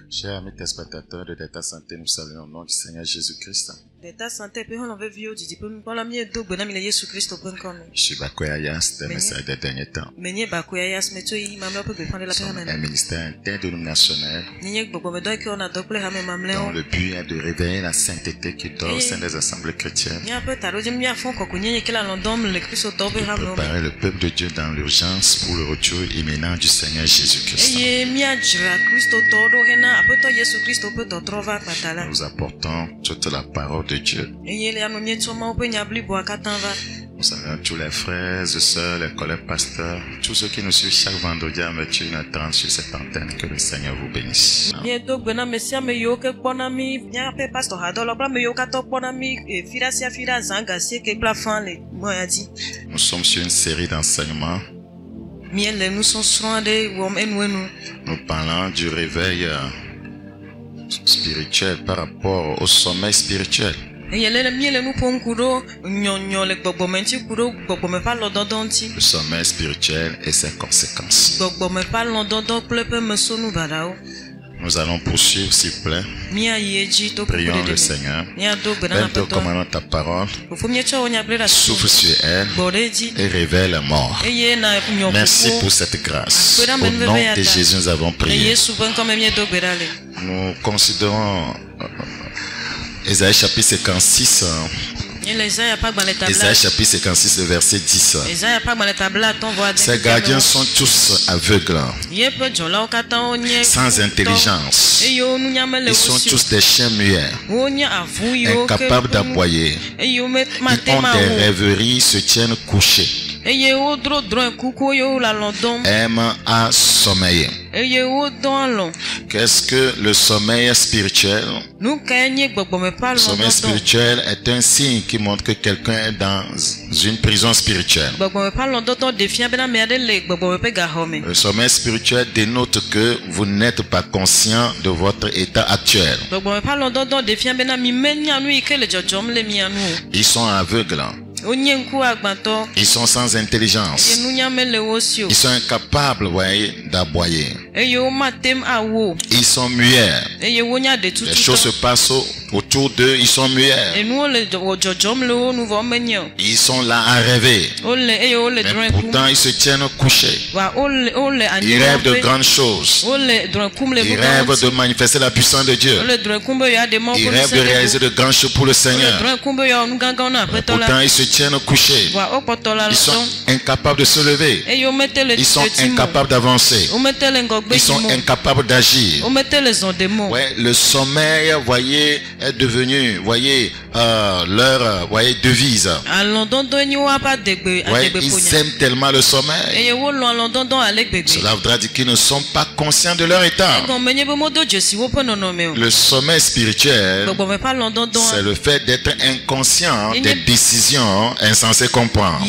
Chers amis téléspectateurs de Delta Santé, nous saluons au nom du Seigneur Jésus-Christ. Delta Santé, puis on avait vu aujourd'hui, puis on a mis deux bonnes amis Jésus Christ au point comme. Je suis Bakoyaya, c'est un message des derniers temps. Mais ni Bakoyaya, mais tu es imam là pour prendre la paix. Un ministère interdénominationnel dont le but est de réveiller la sainteté qui dort au sein des assemblées chrétiennes. De préparer le peuple de Dieu dans l'urgence pour le retour imminent du Seigneur Jésus-Christ. Nous apportons toute la parole de Dieu. Nous saluons tous les frères et sœurs, les collègues pasteurs, tous ceux qui nous suivent chaque vendredi à 21h30 sur cette antenne. Que le Seigneur vous bénisse. Nous sommes sur une série d'enseignements. Nous parlons du réveil spirituel par rapport au sommeil spirituel. Le sommeil spirituel et ses conséquences. Nous allons poursuivre, s'il vous plaît. Prions le Seigneur. Père, commandons ta parole. Souffle sur elle et révèle la mort. Merci pour cette grâce. Au nom de Jésus, nous avons prié. Nous considérons Ésaïe chapitre 56. Ésaïe chapitre 56, le verset 10. Ces gardiens sont tous aveugles, sans intelligence. Ils sont tous des chiens muets, incapables d'aboyer. Ils ont des rêveries, se tiennent couchés, aiment à sommeiller. Qu'est-ce que le sommeil spirituel? Le sommeil spirituel est un signe qui montre que quelqu'un est dans une prison spirituelle. Le sommeil spirituel dénote que vous n'êtes pas conscient de votre état actuel. Ils sont aveugles. Ils sont sans intelligence. Ils sont incapables d'aboyer. Ils sont muets. Les choses se passent autour d'eux. Ils sont muets. Ils sont là à rêver. Mais pourtant ils se tiennent couchés. Ils rêvent de grandes choses. Ils rêvent de manifester la puissance de Dieu. Ils rêvent de réaliser de grandes choses pour le Seigneur. Mais pourtant ils se tiennent couchés. Ils sont incapables de se lever. Ils sont incapables d'avancer. Ils sont incapables d'agir. Ouais, le sommeil, voyez, est devenu, voyez, leur, voyez, devise. Ouais, ils aiment tellement le sommeil. Cela voudra dire qu'ils ne sont pas conscients de leur état. Le sommeil spirituel, c'est le fait d'être inconscient des décisions insensées qu'on prend.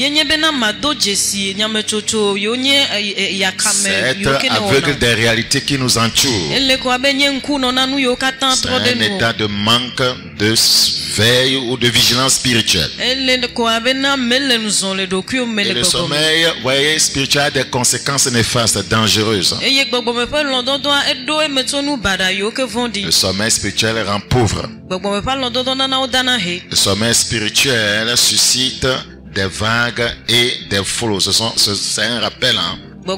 C'est être aveugle des réalités qui nous entourent. C'est un état de manque de veille ou de vigilance spirituelle. Et le sommeil, voyez, spirituel a des conséquences néfastes, dangereuses. Le sommeil spirituel rend pauvre. Le sommeil spirituel suscite des vagues et des flots. C'est un rappel, hein. Et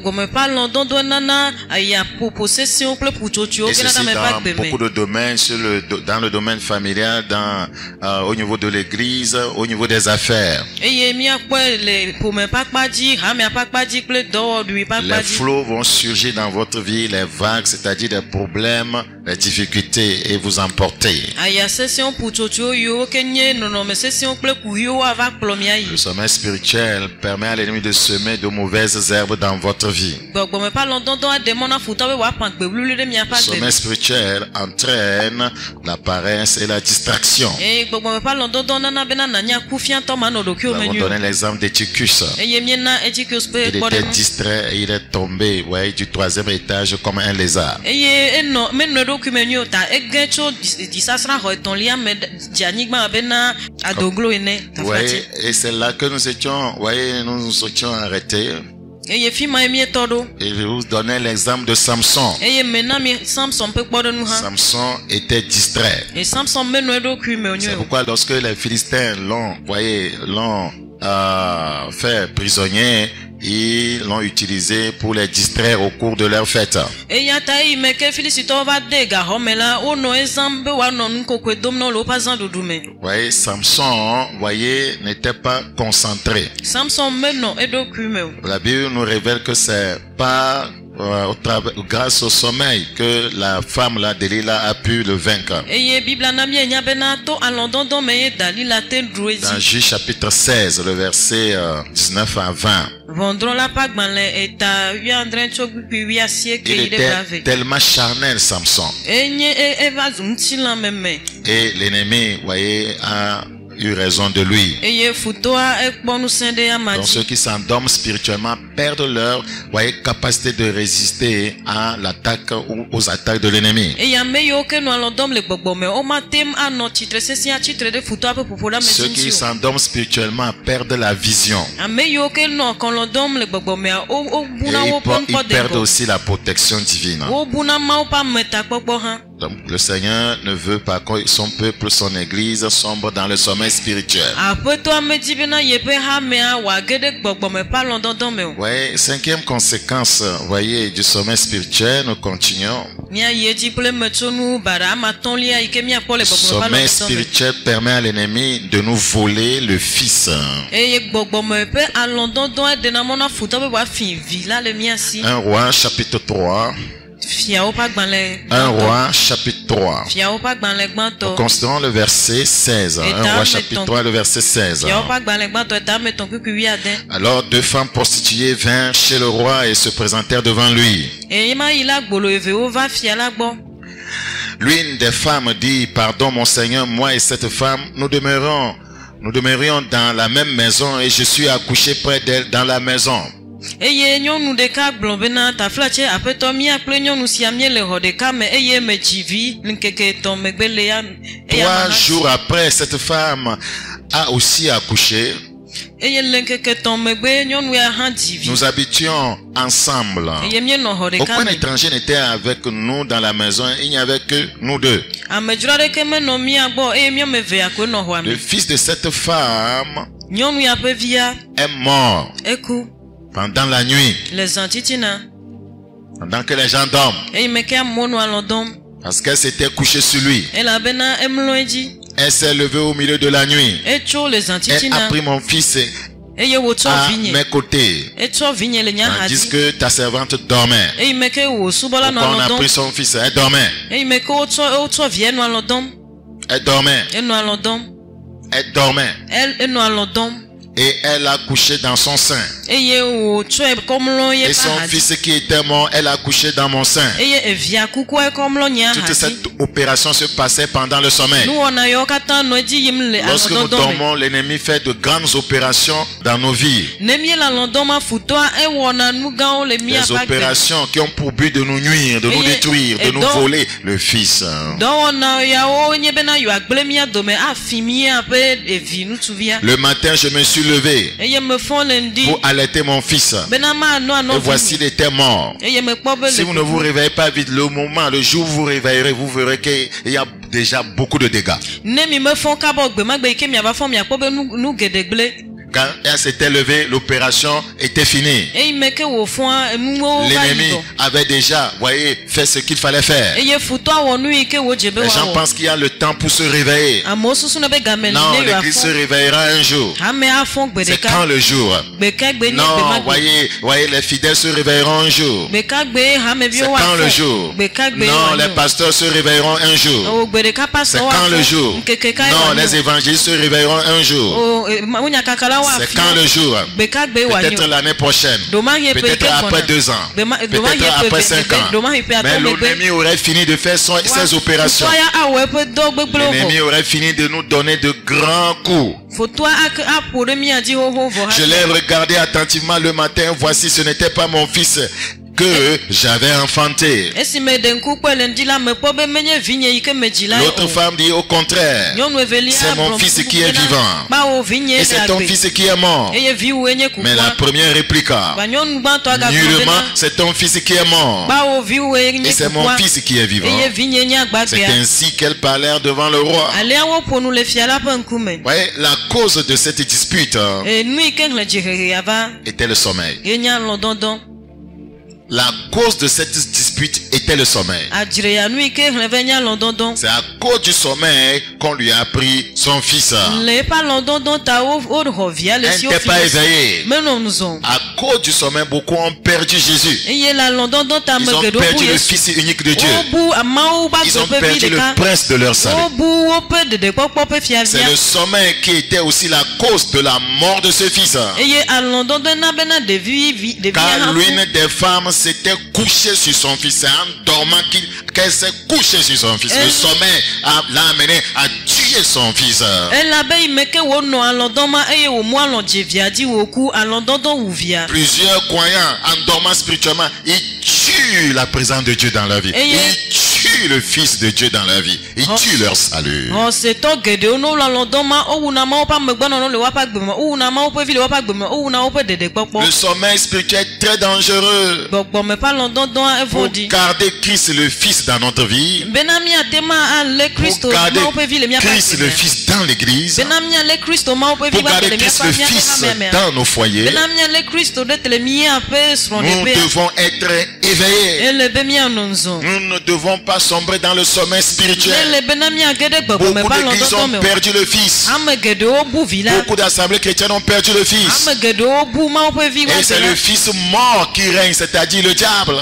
ceci dans beaucoup de domaines, dans le domaine familial, au niveau de l'église, au niveau des affaires. Les flots vont surgir dans votre vie, les vagues, c'est-à-dire des problèmes, les difficultés, et vous emporter. Le sommeil spirituel permet à l'ennemi de semer de mauvaises herbes dans votre vie. Le sommeil spirituel entraîne la paresse et la distraction. Nous avons donné l'exemple d'Éticus. Il était distrait et il est tombé, ouais, du 3e étage comme un lézard. Ouais, et c'est là que nous étions, voyez, nous étions arrêtés. Et je vais vous donner l'exemple de Samson. Samson était distrait. C'est pourquoi lorsque les Philistins l'ont fait prisonnier, ils l'ont utilisé pour les distraire au cours de leur fête. Voyez, Samson, n'était pas concentré. La Bible nous révèle que c'est pas grâce au sommeil que la femme là, Delilah, a pu le vaincre. Dans Juge chapitre 16, le verset 19 à 20. Il était tellement charnel, Samson. Et l'ennemi, voyez, a eu raison de lui. Donc ceux qui s'endorment spirituellement perdent leur capacité de résister à l'attaque ou aux attaques de l'ennemi. Ceux qui s'endorment spirituellement perdent la vision. Et ils perdent aussi la protection divine. Donc le Seigneur ne veut pas que son peuple, son église sombre dans le sommeil spirituel. Ouais, cinquième conséquence, voyez, du sommeil spirituel, nous continuons. Le sommeil spirituel permet à l'ennemi de nous voler le Fils. 1 Roi chapitre 3. 1 Roi chapitre 3. Nous considérons le verset 16. 1 Roi chapitre 3, le verset 16. Alors 2 femmes prostituées vinrent chez le roi et se présentèrent devant lui. L'une des femmes dit: pardon mon Seigneur, moi et cette femme, nous demeurions dans la même maison et je suis accouché près d'elle dans la maison. 3 jours après, cette femme a aussi accouché. Nous habitions ensemble. Aucun étranger n'était avec nous dans la maison. Il n'y avait que nous deux. Le fils de cette femme est mort pendant la nuit, pendant que les gens dorment, parce qu'elle s'était couchée sur lui. Elle s'est levée au milieu de la nuit. Elle a pris mon fils à mes côtés, tandis que ta servante dormait. Pourquoi on a pris son fils? Elle dormait. Elle dormait. Elle dormait. Et elle a couché dans son sein. Et son fils qui était mort, elle a couché dans mon sein. Toute cette opération se passait pendant le sommeil. Lorsque nous dormons, l'ennemi fait de grandes opérations dans nos vies. Des opérations qui ont pour but de nous nuire, de nous détruire, de nous voler le Fils. Le matin, je me suis levé pour allaiter mon fils. Et voici, il était mort. Si vous ne vous réveillez pas vite, le jour où vous vous réveillerez, vous verrez qu'il y a déjà beaucoup de dégâts. Quand elle s'était levée, l'opération était finie. L'ennemi avait déjà, voyez, fait ce qu'il fallait faire. Les gens pensent qu'il y a le temps pour se réveiller. Non, l'église se réveillera un jour. C'est quand le jour? Non, voyez, les fidèles se réveilleront un jour. C'est quand le jour? Non, les pasteurs se réveilleront un jour. C'est quand le jour? Non, les évangélistes se réveilleront un jour. C'est quand le jour? Peut-être l'année prochaine. Peut-être après 2 ans. Peut-être après 5 ans. Mais l'ennemi aurait fini de faire ses opérations. L'ennemi aurait fini de nous donner de grands coups. Je l'ai regardé attentivement le matin. Voici, ce n'était pas mon fils. que j'avais enfanté. L'autre femme dit au contraire, c'est mon fils qui est vivant et c'est ton fils qui est mort. Mais la première répliqua, nullement c'est ton fils qui est mort et c'est mon fils qui est vivant. C'est ainsi qu'elles parlèrent devant le roi. Voyez, la cause de cette dispute était le sommeil. La cause de cette dispute était le sommeil. C'est à cause du sommeil qu'on lui a pris son fils. Elle n'était pas éveillée. À cause du sommeil, beaucoup ont perdu Jésus. Ils ont perdu le Fils unique de Dieu. Ils ont perdu le prince de leur salut. C'est le sommeil qui était aussi la cause de la mort de ce fils. Car l'une des femmes s'était couchée sur son fils. C'est en dormant qu'elle s'est couchée sur son fils. Le sommeil l'a amené à tuer son fils. Plusieurs croyants en dormant spirituellement, ils tuent la présence de Dieu dans la vie. Ils tuent le Fils de Dieu dans la vie. Ils tuent leur salut. Le sommeil spirituel est très dangereux. Pour garder Christ le Fils dans notre vie, pour garder Christ le Fils dans l'église, pour garder Christ le Fils dans nos foyers, nous devons être éveillés. Nous ne devons pas sombrer dans le sommeil spirituel. Beaucoup d'églises ont perdu le Fils. Beaucoup d'assemblées chrétiennes ont perdu le Fils. Et c'est le Fils mort qui règne, c'est-à-dire le diable.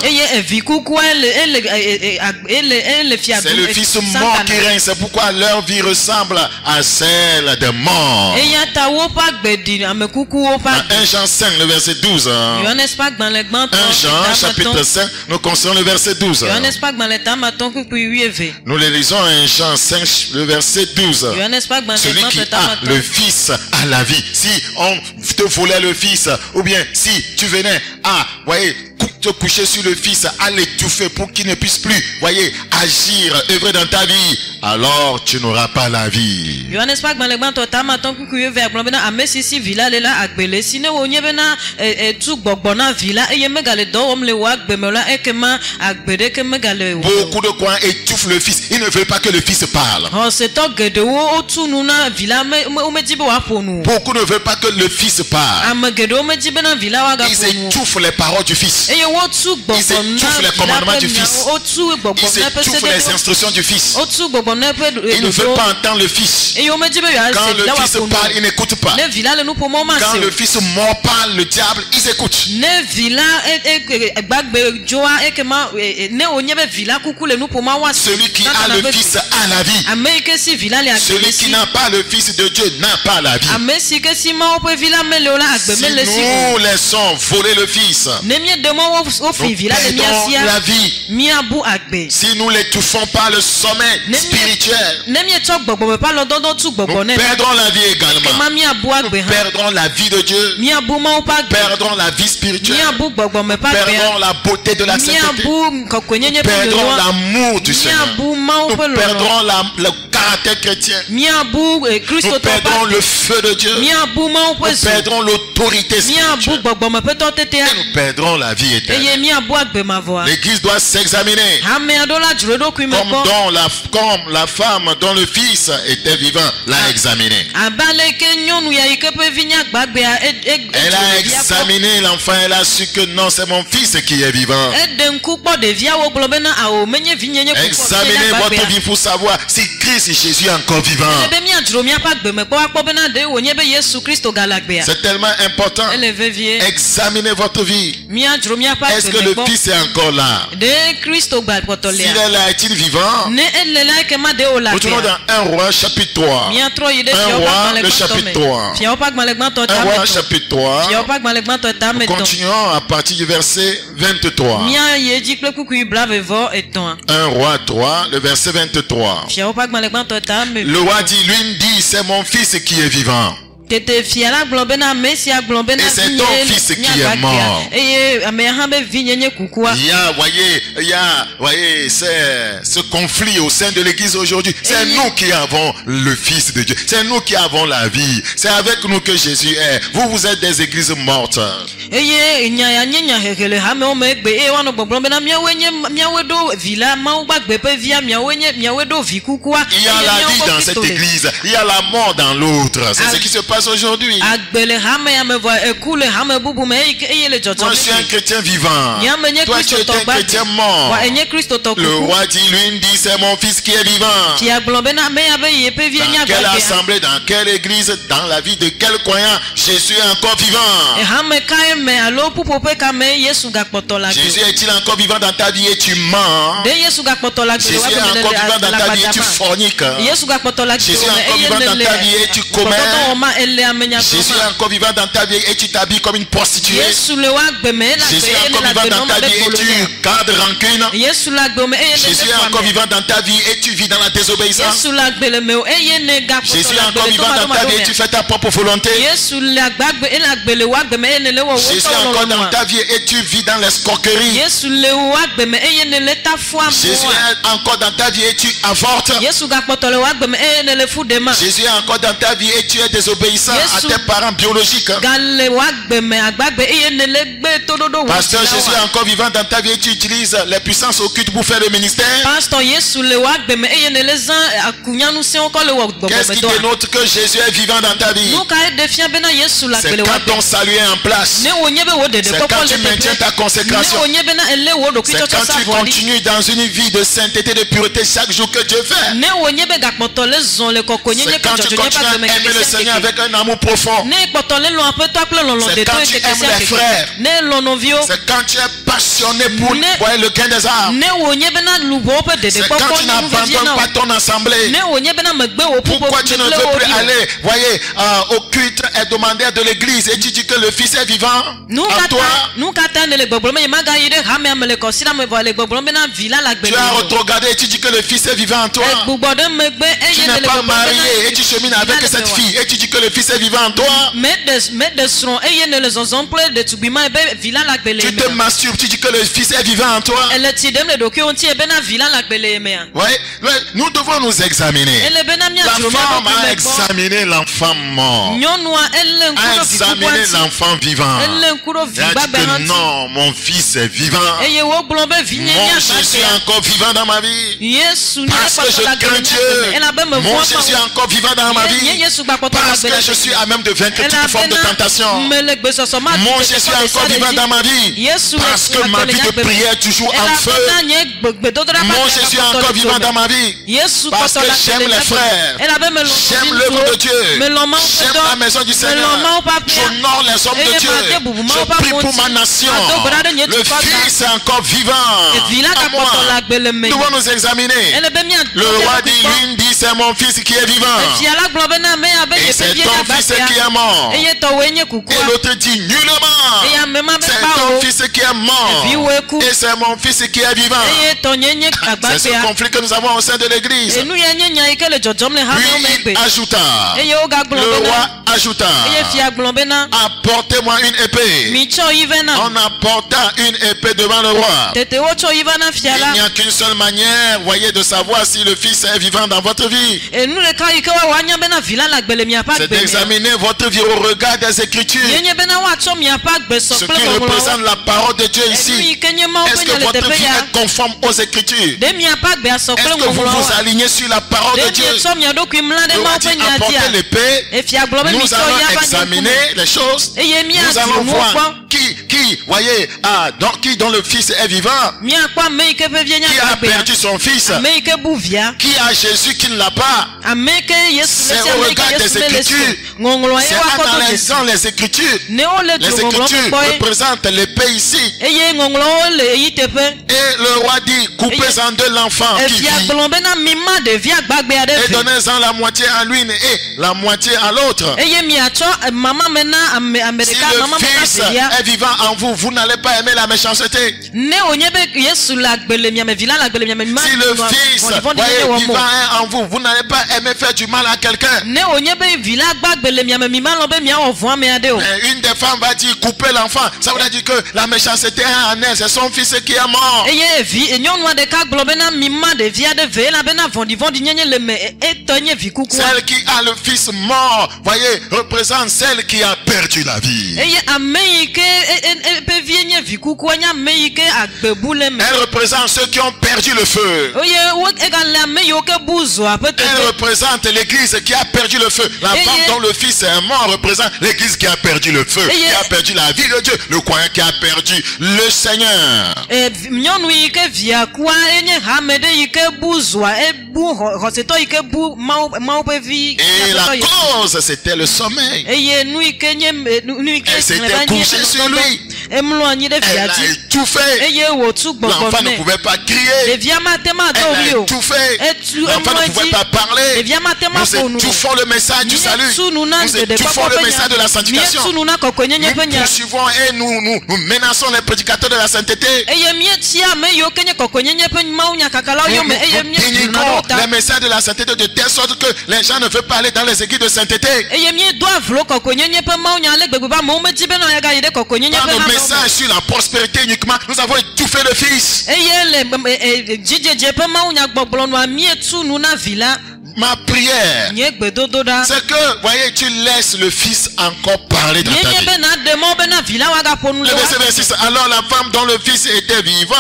C'est le Fils mort qui règne, c'est pourquoi leur vie ressemble à celle des morts. Dans 1 Jean 5, le verset 12. 1 Jean chapitre 5, nous considérons le verset 12. Nous les lisons 1 Jean 5, le verset 12. Celui qui a le Fils a la vie. Si on te volait le Fils, ou bien si tu venais à, voyez, te coucher sur le Fils, à l'étouffer pour qu'il ne puisse plus, voyez, agir, œuvrer dans ta vie, alors tu n'auras pas la vie. Beaucoup de croyants étouffent le Fils. Ils ne veulent pas que le Fils parle. Beaucoup ne veulent pas que le Fils parle. Ils étouffent les paroles du Fils. Ils étouffent les commandements du Fils. Ils étouffent les instructions du Fils. Ils ne veulent pas entendre le Fils. Quand le Fils parle, ils n'écoutent pas. Quand le Fils mort parle, le diable, ils écoutent. Celui qui a le Fils a la vie. Celui qui n'a pas le Fils de Dieu n'a pas la vie. Si nous laissons voler le Fils, nous perdons la vie. Si nous l'étouffons par le sommeil spirituel, nous perdrons la vie également. Nous perdrons la vie de Dieu. Nous perdrons la vie spirituelle. Nous perdrons la beauté de la sainteté. Nous perdrons l'amour du Seigneur. Nous perdrons le caractère chrétien. Nous perdrons le feu de Dieu. Nous perdrons l'autorité spirituelle. Et nous perdrons la vie éternelle. L'église doit s'examiner. Comme la femme dont le Fils était vivant l'a examiné. Elle a examiné l'enfant. Elle a su que non, c'est mon Fils qui est vivant. Examinez votre vie pour savoir si Christ Jésus est encore vivant. C'est tellement important. Examinez votre vie. Est-ce que le Fils est encore là? S'il est là, est-il vivant? Retournons dans 1 Roi chapitre 3. 1 Roi le chapitre 3. 1 Roi chapitre 3. Nous continuons à partir du verset 23. 1 Roi 3, le verset 23. Le roi dit, l'une dit, c'est mon Fils qui est vivant. Et c'est ton fils qui est mort. Voyez, c'est ce conflit au sein de l'église aujourd'hui. C'est nous qui avons le fils de Dieu. C'est nous qui avons la vie. C'est avec nous que Jésus est. Vous êtes des églises mortes. Il y a la vie dans cette église. Il y a la mort dans l'autre. C'est ce qui se passe aujourd'hui. Moi, je suis un chrétien vivant. Toi, tu es un chrétien mort. Le roi dit, lui dit, c'est mon fils qui est vivant. Dans quelle assemblée, dans quelle église, dans la vie de quel croyant, Jésus est encore vivant. Jésus est-il encore vivant dans ta vie et tu mens? Jésus est encore vivant dans ta vie et tu forniques. Jésus est encore vivant dans ta vie et tu commets. Jésus est encore vivant dans ta vie et tu t'habilles comme une prostituée. Jésus est encore vivant dans ta vie et tu gardes rancune. Jésus est encore vivant dans ta vie et tu vis dans la désobéissance. Jésus est encore vivant dans ta vie et tu fais ta propre volonté. Jésus est encore dans ta vie et tu vis dans l'escroquerie. Jésus est encore dans ta vie et tu avortes. Jésus est encore dans ta vie et tu es désobéissant à tes parents biologiques. Pasteur, Jésus est encore vivant dans ta vie et tu utilises les puissances occultes pour faire le ministère. Qu'est-ce qui dénote que Jésus est vivant dans ta vie? C'est quand ton salut est en place. C'est quand tu maintiens ta consécration. C'est quand tu continues dans une vie de sainteté, de pureté chaque jour que Dieu fait. C'est quand tu continues à aimer le Seigneur avec un amour profond. C'est quand tu aimes les frères. C'est quand tu es passionné pour le gain des âmes. C'est quand tu n'abandonnes pas ton assemblée. Pourquoi tu ne veux plus aller, voyez, au culte hebdomadaire de l'église et tu dis que le Fils est vivant en toi? Tu as retrogradé et tu dis que le Fils est vivant en toi. Tu n'es pas marié et tu chemines avec cette fille et tu dis que le Fils est vivant en toi. Tu te masturbes, tu dis que le Fils est vivant en toi. Ouais, nous devons nous examiner. La femme a examiné l'enfant mort, a examiné l'enfant vivant. Elle a dit que non, mon fils est vivant. Mon Jésus est encore vivant dans ma vie. Parce que je crains Dieu. Mon Jésus est encore vivant dans ma vie. Parce que je suis à même de vaincre toute forme de tentation. Mon Jésus est encore vivant dans ma vie. Parce que ma vie de prière est toujours en feu. Mon Jésus est encore vivant dans ma vie. Parce que j'aime les frères. J'aime l'œuvre de Dieu. J'aime la maison du Seigneur. J'honore les hommes de Dieu. Je prie pour ma nation. Le Fils est encore vivant à moi. Nous devons nous examiner. Le roi dit, l'une dit, c'est mon fils qui est vivant. Et c'est ton fils qui est mort. Et l'autre dit, nullement. C'est ton fils qui est mort. Et c'est mon fils qui est vivant. C'est ce conflit que nous avons au sein de l'église. Puis il ajouta, le roi ajouta, apportez-moi une épée. On apporta une épée devant le roi. Il n'y a qu'une seule manière, voyez, de savoir si le Fils est vivant dans votre vie. C'est d'examiner votre vie au regard des Écritures. Ce qui représente la parole de Dieu ici. Est-ce que votre vie est conforme aux Écritures? Est-ce que vous vous alignez sur la parole de Dieu? Apportez l'épée. Nous allons examiner les choses. Nous allons voir qui, voyez, qui dont le Fils est vivant, qui a perdu son Fils, qui a Jésus qui ne l'a pas. C'est au regard des Écritures. C'est en analysant les Écritures. Les Écritures représentent l'épée ici. Et le roi dit, coupez en deux l'enfant qui vit et donnez-en la moitié à l'une et la moitié à l'autre. Si le Fils est vivant en vous, vous n'allez pas aimer la méchanceté. Si le Fils, voyez, vivant en vous, vous n'allez pas aimer faire du mal à quelqu'un. Une des femmes va dire couper l'enfant. Ça veut dire que la méchanceté en elle, c'est son fils qui est mort. Celle qui a le fils mort, voyez, représente celle qui a perdu la vie. Elle représente ceux qui ont perdu le feu. Elle représente l'église qui a perdu le feu. La femme dont le fils est mort représente l'église qui a perdu le feu, qui a perdu la vie de Dieu. Le croyant qui a perdu le Seigneur. Et la cause, c'était le sommeil. Elle s'était couchée sur lui. Elle a étouffé. L'enfant ne pouvait pas crier. Elle a étouffé. L'enfant ne pouvait pas parler. Nous étouffons le message du salut. Nous étouffons le message de la sanctification. Nous poursuivons et nous menaçons les prédicateurs de la sainteté. Les messages de la sainteté de telle sorte que les gens ne veulent pas aller dans les églises de sainteté. Dans nos messages sur la prospérité uniquement, nous avons étouffé le Fils. Ma prière, c'est que, voyez, tu laisses le Fils encore parler dans ta vie. Le verset 26, alors la femme dont le Fils était vivant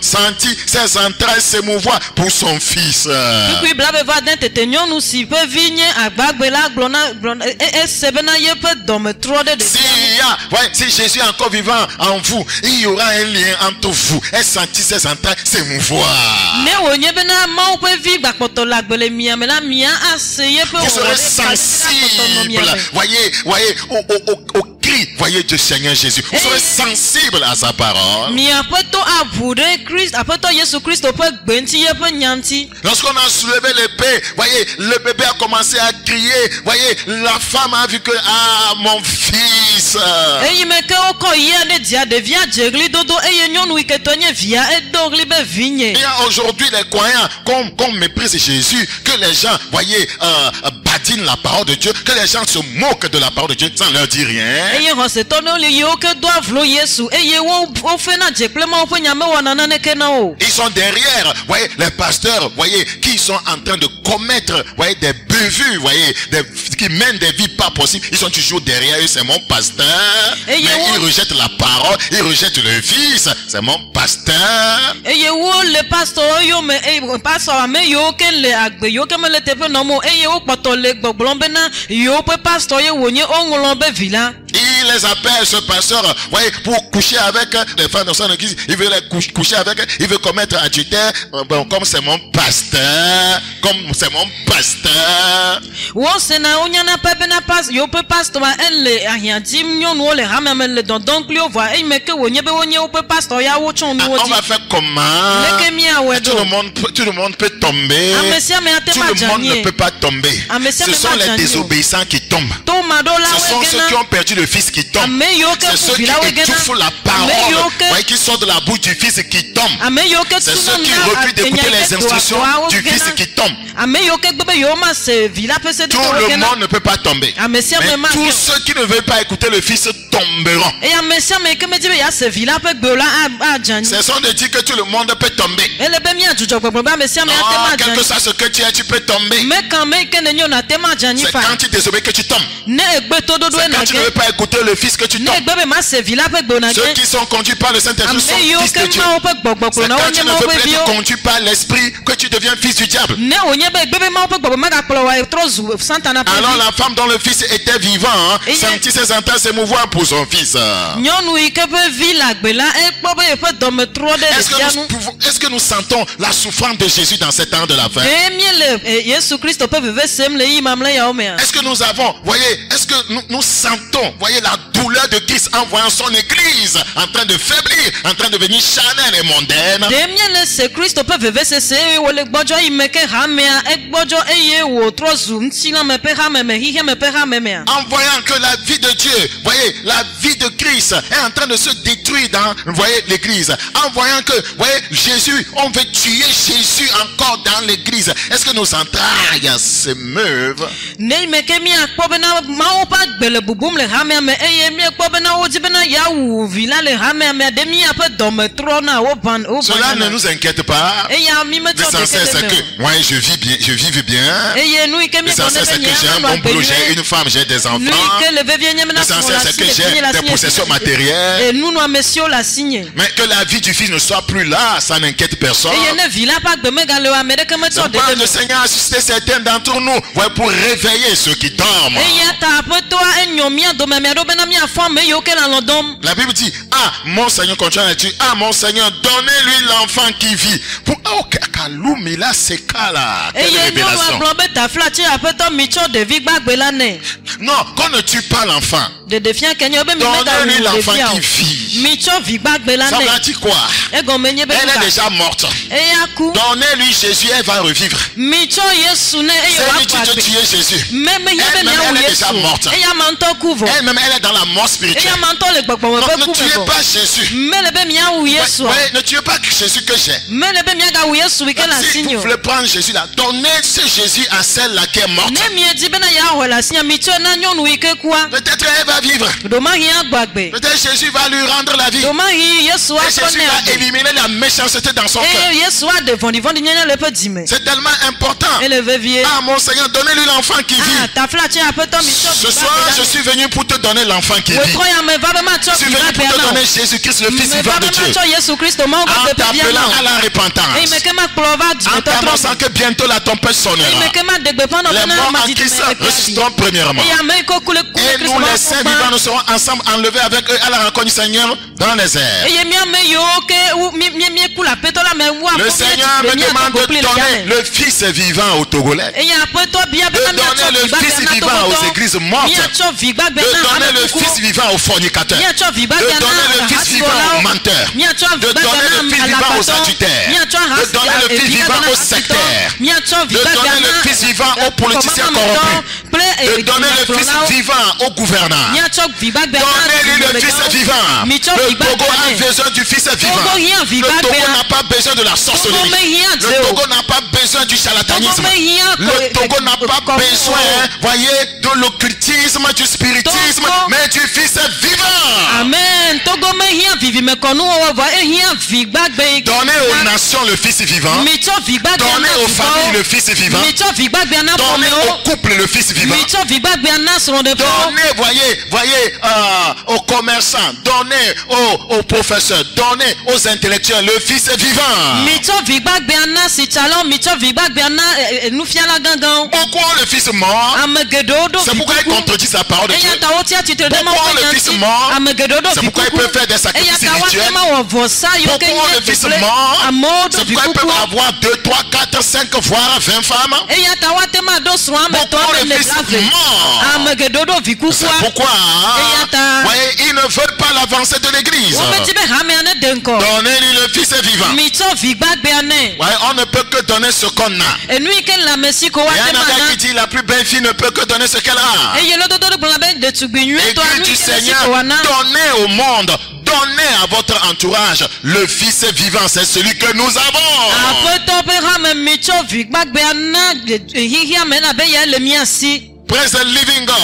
sentit ses entrailles s'émouvoir pour son Fils. Si Jésus est encore vivant en vous, il y aura un lien entre vous. Elle sentit ses entrailles s'émouvoir. Vous serez sensible, voyez, au cri, voyez, du Seigneur Jésus. Vous serez sensible à sa parole. Lorsqu'on a soulevé l'épée, voyez, le bébé a commencé à crier. Voyez, la femme a vu que, mon fils. Et aujourd'hui, les croyants, qu'on méprise Jésus, que les gens, voyez, badinent la parole de Dieu, que les gens se moquent de la parole de Dieu sans leur dire rien. Ils sont derrière, voyez, les pasteurs, voyez, qui sont en train de commettre, voyez, des bévues, voyez, qui mènent des vies pas possibles. Ils sont toujours derrière eux, c'est mon pasteur. Mais ils rejettent la parole, ils rejettent le Fils, c'est mon pasteur. Il les appelle, ce pasteur, voyez, pour coucher avec les femmes dans son église. Il veut les coucher avec, il veut commettre adultère. Bon, comme c'est mon pasteur, on va faire comment? Tout le monde peut tomber. Tout le monde ne peut pas tomber. Ce sont les désobéissants qui tombent. Ce sont ceux qui ont perdu le Fils qui tombent. C'est ceux qui étouffent la parole, voyez, qui sortent de la bouche du Fils qui tombent. C'est ceux qui refusent d'écouter les instructions du Fils qui tombent. Tout le monde ne peut pas tomber. Mais tous ceux qui ne veulent pas écouter le Fils tomberont. Ce sont de dire que tout le monde peut tomber. Non, quel que soit ce que tu es, tu peux tomber. C'est quand tu désobéis que tu tombes. C'est quand tu ne veux pas écouter le Fils que tu tombes. Ceux qui sont conduits par le Saint-Esprit sont fils de Dieu. C'est quand tu ne veux plus être conduit par l'Esprit que tu deviens fils du diable. Alors la femme dont le Fils était vivant sentit ses entrailles s'émouvoir pour son Fils. Est-ce que nous sentons la souffrance de Jésus dans ces temps de la fin? Est-ce que nous avons, voyez, est-ce que nous sentons, voyez, la douleur de Christ en voyant son église? l'église en train de faiblir, en train de devenir charnelle et mondaine. En voyant que la vie de Dieu, voyez, la vie de Christ est en train de se détruire dans, voyez, l'église. En voyant que, voyez, Jésus, on veut tuer Jésus encore dans l'église. Est-ce que nos entrailles se meuvent? Cela ne nous inquiète pas. L'essentiel c'est que moi je vis bien. L'essentiel c'est que j'ai un bon boulot, j'ai une femme, j'ai des enfants. L'essentiel c'est que j'ai des possessions matérielles. Mais que la vie du Fils ne soit plus là, ça n'inquiète personne. Donc le Seigneur a suscité certains d'entre nous pour réveiller ceux qui dorment. La Bible dit, ah mon Seigneur, continue à dire, ah mon Seigneur, donnez-lui l'enfant qui vit. Pour quelle révélation. Non, qu'on ne tue pas l'enfant. Donnez-lui l'enfant qui vit. Ça veut dire quoi? Elle est déjà morte. Donnez-lui Jésus, elle va revivre. C'est lui qui te tuer Jésus. Elle est déjà morte. Elle-même, elle est dans la mort spirituelle. Donc ne tuez pas Jésus. Ne tuez pas Jésus que j'ai. Si vous voulez prendre Jésus là, donnez ce Jésus à celle-là qui est morte. Peut-être elle va vivre. Peut-être Jésus va lui rendre la vie. Et Jésus va éliminer la méchanceté dans son cœur. C'est tellement important. Ah mon Seigneur, donnez-lui l'enfant qui vit. Ce soir, je suis venu pour te donner l'enfant qui vit. Je suis venu pour te donner Jésus-Christ, le Fils vivant de Dieu. En t'appelant à la repentance. En t'annonçant que bientôt la tempête sonnera. Les morts en Christ ressusciteront premièrement. Et nous les saints vivants, nous serons ensemble enlevés avec eux à la rencontre du Seigneur dans les airs. Le Seigneur me demande de donner le Fils vivant aux Togolais. De donner le Fils vivant aux églises mortes. De donner le Fils vivant aux fornicateurs. De donner le Fils vivant aux menteurs. De donner le Fils vivant aux adultères. De donner le Fils vivant aux sectaires. De donner le Fils vivant aux politiciens corrompus. De donner le Fils vivant aux gouvernants. Donnez-lui le Fils vivant. Le Togo a besoin du Fils vivant. Le Togo n'a pas besoin de la sorcellerie. Le Togo n'a pas besoin du charlatanisme. Le Togo n'a pas besoin, voyez, de l'occultisme, du spiritisme, mais du Fils vivant. Amen. Donnez aux nations le Fils vivant. Donnez aux familles le Fils vivant. Donnez aux couples le Fils vivant. Donnez, voyez, aux commerçants. Donnez aux professeurs. Donnez aux intellectuels le Fils vivant. Pourquoi le Fils mort? C'est pourquoi il contredit sa parole de Dieu. Pourquoi le Fils mort? C'est pourquoi il peut faire des sacrifices rituels. Pourquoi le Fils mort? C'est pourquoi il peut avoir 2, 3, 4, 5 voire 20 femmes. Pourquoi le Fils mort? C'est pourquoi voyez, ils ne veulent pas l'avancée de l'église. Donnez-lui le Fils vivant. Ouais, on ne peut que donner ce qu'on a. Et un gars qui dit la plus belle fille ne peut que donner ce qu'elle a. Église du Seigneur, donnez au monde, donnez à votre entourage le Fils vivant, c'est celui que nous avons. Praise the living God.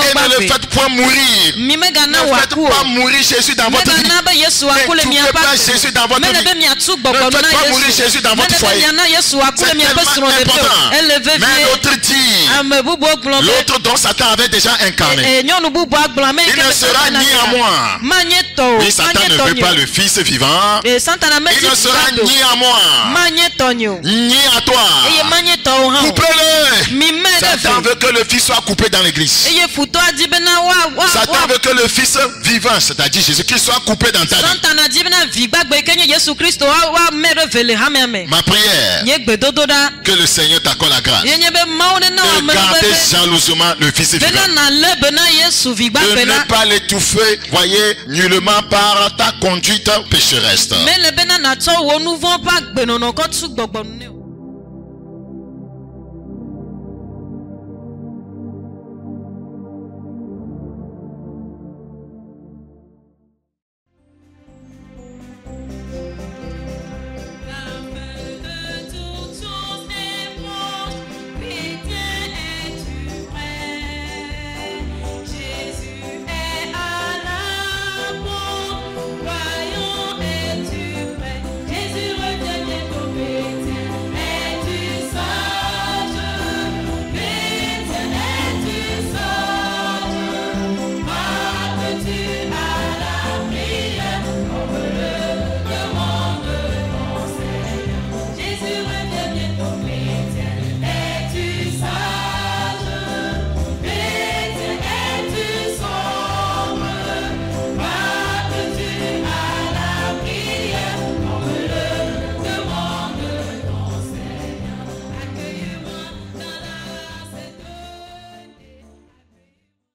Et ne le faites point mourir. Ne faites pas mourir Jésus dans votre vie. Ne tuez pas Jésus dans votre vie. Ne faites pas mourir Jésus dans votre foyer. C'est tellement important. Mais l'autre dit, l'autre dont Satan avait déjà incarné, il ne sera ni à moi. Oui, Satan ne veut pas le Fils vivant. Il ne sera ni à moi, ni à toi. Coupe-le. Satan veut que le Fils soit coupé dans l'église. Satan veut que le Fils vivant, c'est-à-dire Jésus-Christ, soit coupé dans ta vie. Ma prière, que le Seigneur t'accorde la grâce de garder jalousement le Fils vivant, de ne pas l'étouffer, voyez, nullement par ta conduite pécheresse.